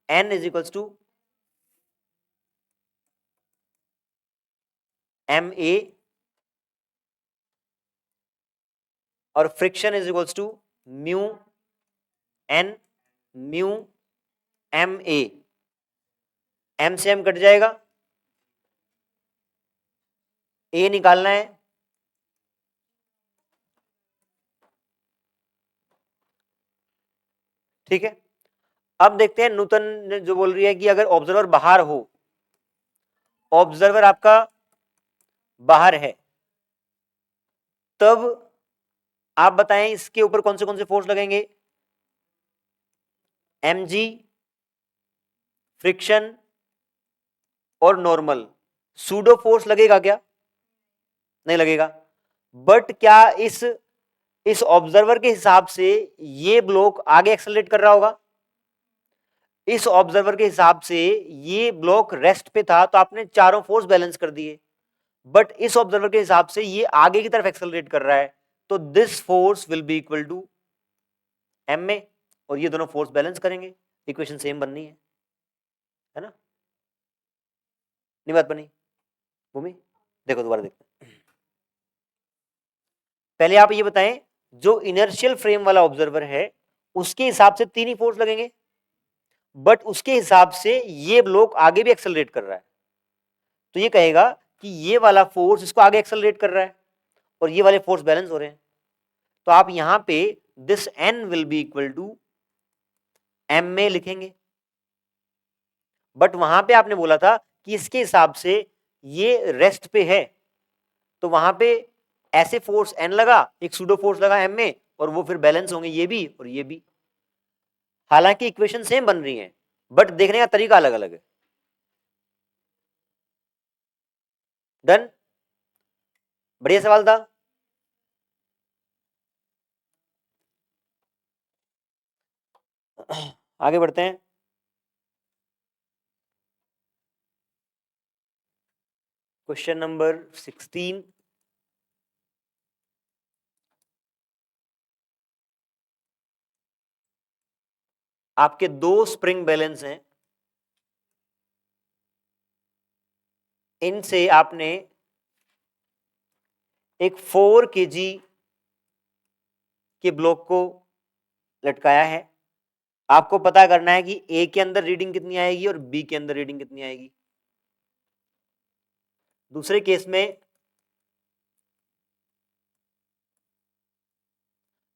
N is equals to m a और friction is equals to mu N mu m a. M से एम कट जाएगा, ए निकालना है। ठीक है, अब देखते हैं नूतन जो बोल रही है कि अगर ऑब्जर्वर बाहर हो, ऑब्जर्वर आपका बाहर है, तब आप बताएं इसके ऊपर कौन से फोर्स लगेंगे? mg, फ्रिक्शन और नॉर्मल। सूडो फोर्स लगेगा क्या? नहीं लगेगा। बट क्या इस ऑब्जर्वर के हिसाब से ये ब्लॉक आगे एक्सेलरेट कर रहा होगा? इस ऑब्जर्वर के हिसाब से ये ब्लॉक रेस्ट पे था तो आपने चारों फोर्स बैलेंस कर दिए। बट इस ऑब्जर्वर के हिसाब से ये आगे की तरफ एक्सेलरेट कर रहा है, तो this force will be equal to m में, और ये दोनों फोर्स बैलेंस करेंगे, इक्वेशन सेम बननी है ना। नहीं बात बनी भूमि? देखो दोबारा देखते हैं। पहले आप ये बताएं, जो इनर्शियल फ्रेम वाला ऑब्जर्वर है उसके हिसाब से 3 ही फोर्स लगेंगे, बट उसके हिसाब से ये ब्लॉक आगे भी एक्सेलरेट कर रहा है, तो ये कहेगा कि ये वाला फोर्स इसको आगे एक्सेलरेट कर रहा है और ये वाले फोर्स बैलेंस हो रहे हैं। तो आप यहां पे this N will be equal to m में लिखेंगे, बट वहां पे आपने बोला था कि इसके हिसाब से ये रेस्ट पे है, तो वहां पे ऐसे फोर्स एन लगा, एक सूडो फोर्स लगा एम में, और वो फिर बैलेंस होंगे ये भी और ये भी। हालांकि इक्वेशन सेम बन रही है बट देखने का तरीका अलग अलग है। डन, बढ़िया सवाल था। आगे बढ़ते हैं। Question number 16। आपके 2 स्प्रिंग बैलेंस हैं, इनसे आपने एक 4 kg के ब्लॉक को लटकाया है। आपको पता करना है कि ए के अंदर रीडिंग कितनी आएगी और बी के अंदर रीडिंग कितनी आएगी। दूसरे केस में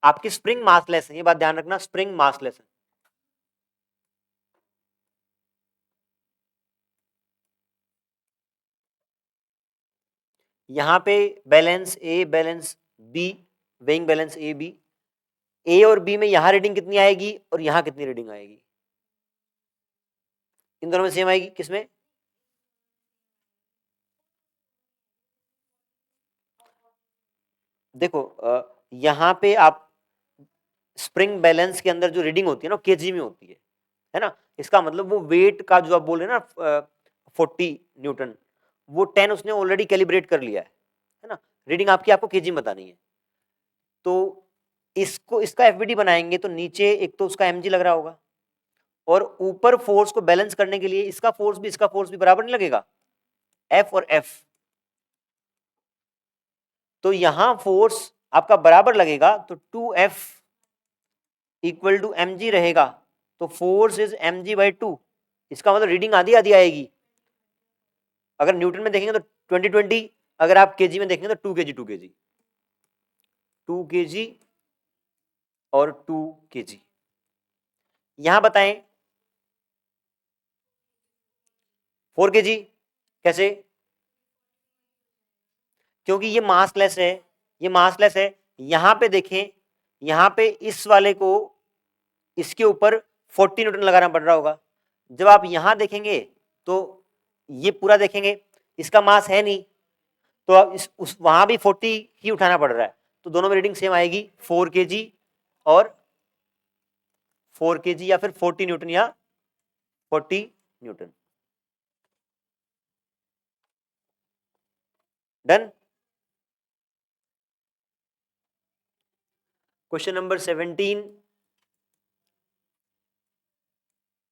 आपकी स्प्रिंग मासलेस है, ये बात ध्यान रखना, स्प्रिंग मासलेस है। यहां पे balance A balance B, weighing balance A B, A और बी में यहां रीडिंग कितनी आएगी और यहां कितनी रीडिंग आएगी? इन दोनों में सेम आएगी। किसमें? देखो यहां पे आप स्प्रिंग बैलेंस के अंदर जो रीडिंग होती है ना केजी में होती है ना। इसका मतलब वो वेट का जो आप बोल रहे हैं ना 40 न्यूटन, वो 10 उसने ऑलरेडी कैलिब्रेट कर लिया है ना। रीडिंग आपकी आपको केजी में बतानी है, तो इसको इसका एफबीडी बनाएंगे तो नीचे एक तो उसका एमजी लग रहा होगा, और ऊपर फोर्स को बैलेंस करने के लिए इसका फोर्स भी बराबर नहीं लगेगा, एफ और एफ। तो यहां फोर्स आपका बराबर लगेगा, तो 2F equal to m g रहेगा, तो force is m g by 2। इसका मतलब रीडिंग आधी आधी आएगी। अगर न्यूटन में देखेंगे तो 20-20, अगर आप केजी में देखेंगे तो 2 kg 2 kg 2 kg और 2 kg। यहां बताएं 4 kg कैसे? क्योंकि ये मासलेस है, ये मासलेस है। यहां पे देखें, यहां पे इस वाले को इसके ऊपर 40 न्यूटन लगाना पड़ रहा होगा। जब आप यहां देखेंगे तो ये पूरा देखेंगे, इसका मास है नहीं, तो अब उस वहां भी 40 ही उठाना पड़ रहा है, तो दोनों में रीडिंग सेम आएगी, 4 kg और 4 kg, या फिर 40 न्यूटन या 40 Newton. Done. Question number 17।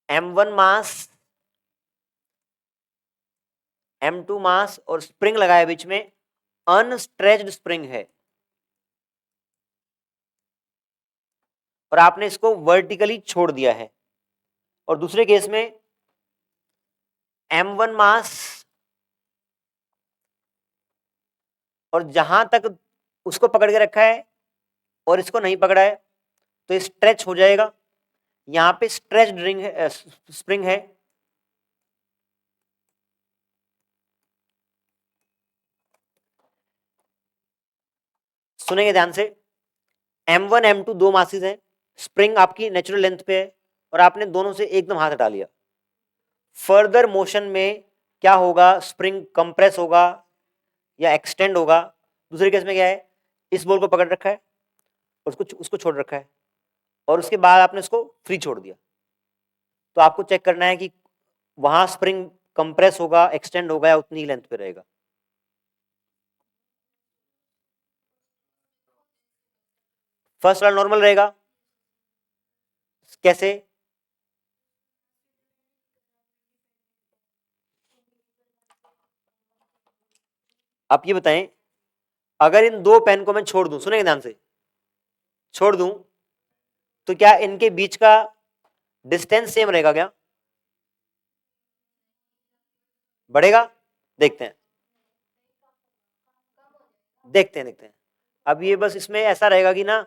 M1 मास, M2 मास और स्प्रिंग लगाया बीच में, अनस्ट्रेच्ड स्प्रिंग है, और आपने इसको वर्टिकली छोड़ दिया है। और दूसरे केस में M1 मास, और जहां तक उसको पकड़ के रखा है और इसको नहीं पकड़ा है, तो स्ट्रेच हो जाएगा। यहां पे स्ट्रेच रिंग है, स्प्रिंग है। सुनेंगे ध्यान से। M1 M2 दो मासेस हैं, स्प्रिंग आपकी नेचुरल लेंथ पे है, और आपने दोनों से एकदम हाथ हटा लिया। फर्दर मोशन में क्या होगा? स्प्रिंग कंप्रेस होगा या एक्सटेंड होगा। दूसरे केस में क्या है? इस बॉल को पकड़ रखा है और उसको छोड़ रखा है, और उसके बाद आपने उसको फ्री छोड़ दिया। तो आपको चेक करना है कि वहां स्प्रिंग कंप्रेस होगा, एक्सटेंड होगा, या उतनी ही लेंथ पे रहेगा। फर्स्ट वाला नॉर्मल रहेगा। कैसे? आप ये बताएं, अगर इन दो पेन को मैं छोड़ दूं, सुनेंगे ध्यान से, छोड़ दूं तो क्या इनके बीच का डिस्टेंस सेम रहेगा क्या? बढ़ेगा? देखते हैं, देखते हैं। अब ये बस इसमें ऐसा रहेगा कि ना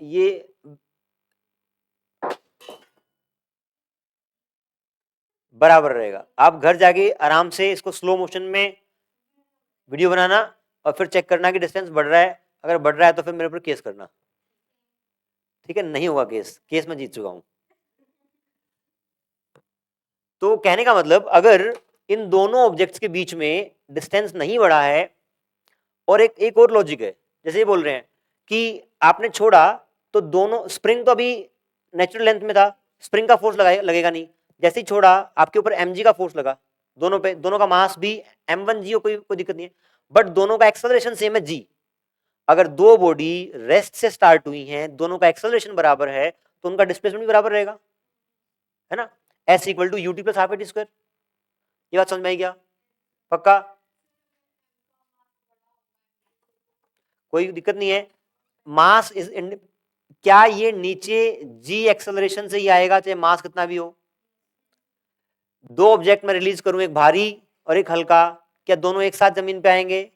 ये बराबर रहेगा। आप घर जाके आराम से इसको स्लो मोशन में वीडियो बनाना और फिर चेक करना कि डिस्टेंस बढ़ रहा है। अगर बढ़ रहा है तो फिर मेरे ऊपर केस करना, ठीक है? नहीं होगा केस, केस में जीत चुका हूं। तो कहने का मतलब, अगर इन दोनों ऑब्जेक्ट्स के बीच में डिस्टेंस नहीं बढ़ा है, और एक और लॉजिक है, जैसे ये बोल रहे हैं कि आपने छोड़ा तो दोनों, स्प्रिंग तो अभी नेचुरल लेंथ में था, स्प्रिंग का फोर्स लगेगा नहीं, जैसे ही छोड़ा आपके ऊपर mg का फोर्स लगा, दोनों पे, दोनों का मास भी m1g हो, कोई दिक्कत नहीं है, बट दोनों का एक्सेलरेशन सेम है g। अगर दो बॉडी रेस्ट से स्टार्ट हुई हैं, दोनों का एक्सेलरेशन बराबर है, तो उनका डिस्प्लेसमेंट भी बराबर रहेगा, है ना? s equal to ut plus half a t square. ये बात समझ में आई क्या? पक्का? कोई दिक्कत नहीं है। मास इज, क्या ये नीचे g एक्सेलरेशन से ही आएगा चाहे मास कितना भी हो? दो ऑब्जेक्ट में रिलीज करूं, एक भारी और एक हल्का, क्या दोनों एक साथ जमीन पे आएंगे?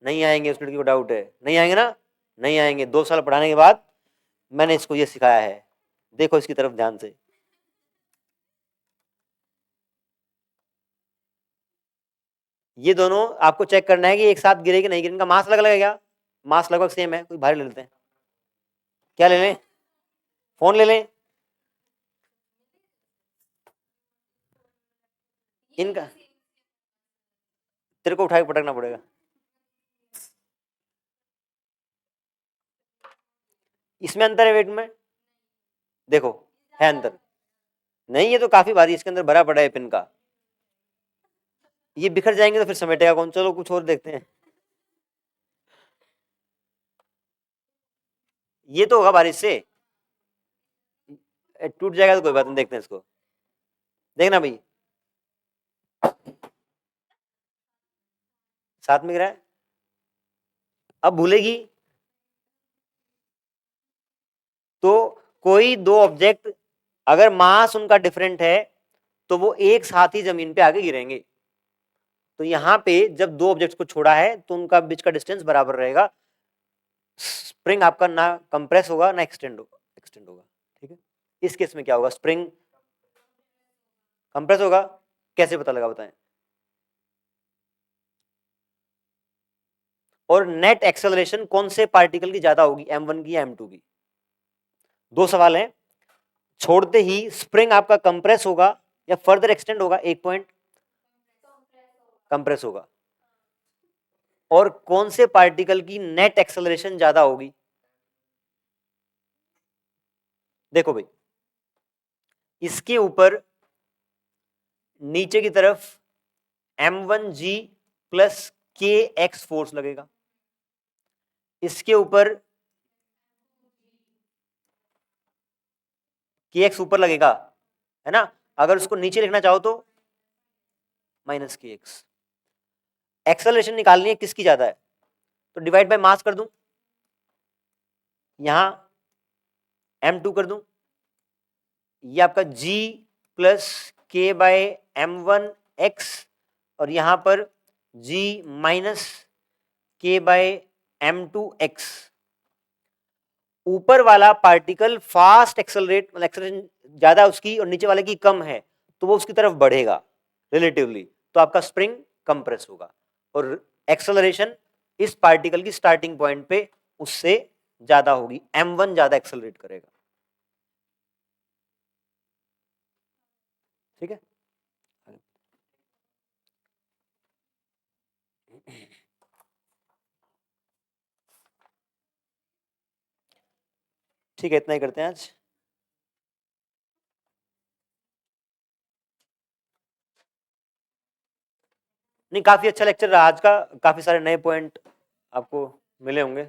नहीं आएंगे, उस लड़की को डाउट है, नहीं आएंगे ना? नहीं आएंगे। 2 साल पढ़ाने के बाद मैंने इसको ये सिखाया है, देखो इसकी तरफ ध्यान से। ये दोनों आपको चेक करना है कि एक साथ गिरे कि नहीं गिरे, इनका मास अलग अलग है क्या? मास लगभग सेम है, कोई भारी ले लेते हैं। क्या ले लें? फोन ले लें? इनका तेरे को उठा के पटकना पड़ेगा। इसमें अंतर है वेट में, देखो है अंतर। नहीं, ये तो काफी भारी, इसके अंदर भरा पड़ा है पिन का, ये बिखर जाएंगे तो फिर समेटेगा कौन? चलो कुछ और देखते हैं। ये तो होगा बारिश से, टूट जाएगा तो कोई बात नहीं, देखते हैं इसको, देखना भाई, साथ में गिरा है, अब भूलेगी। तो कोई दो ऑब्जेक्ट अगर मास उनका डिफरेंट है तो वो एक साथ ही जमीन पे आके गिरेंगे। तो यहां पे जब दो ऑब्जेक्ट्स को छोड़ा है तो उनका बीच का डिस्टेंस बराबर रहेगा, स्प्रिंग आपका ना कंप्रेस होगा ना एक्सटेंड होगा, ठीक है? इस केस में क्या होगा? स्प्रिंग कंप्रेस होगा। कैसे पता लगा बताएं? और नेट एक्सेलरेशन कौन से पार्टिकल की ज्यादा होगी, m1 की या m2 की? दो सवाल हैं। छोड़ते ही स्प्रिंग आपका कंप्रेस होगा या फर्दर एक्सटेंड होगा? एक पॉइंट कंप्रेस होगा। और कौन से पार्टिकल की नेट एक्सेलरेशन ज्यादा होगी? देखो भाई, इसके ऊपर नीचे की तरफ m1g प्लस के एक्स फोर्स लगेगा, इसके ऊपर के एक्स ऊपर लगेगा, है ना? अगर उसको नीचे लिखना चाहो तो माइनस के एक्स। एक्सेलरेशन निकालनी है किसकी ज्यादा है, तो डिवाइड बाय मास कर दूं, यहां m2 कर दूं, ये आपका g प्लस के बाय m1x, और यहां पर g माइनस के बाय m2x। ऊपर वाला पार्टिकल फास्ट एक्सेलरेट, मतलब एक्सेलरेशन ज्यादा उसकी और नीचे वाले की कम है, तो वो उसकी तरफ बढ़ेगा रिलेटिवली, तो आपका स्प्रिंग कंप्रेस होगा, और एक्सेलरेशन इस पार्टिकल की स्टार्टिंग पॉइंट पे उससे ज्यादा होगी, m1 ज्यादा एक्सेलरेट करेगा, ठीक है? ठीक है, इतना ही करते हैं आज। नहीं, काफी अच्छा लेक्चर रहा आज का, काफी सारे नए पॉइंट आपको मिले होंगे।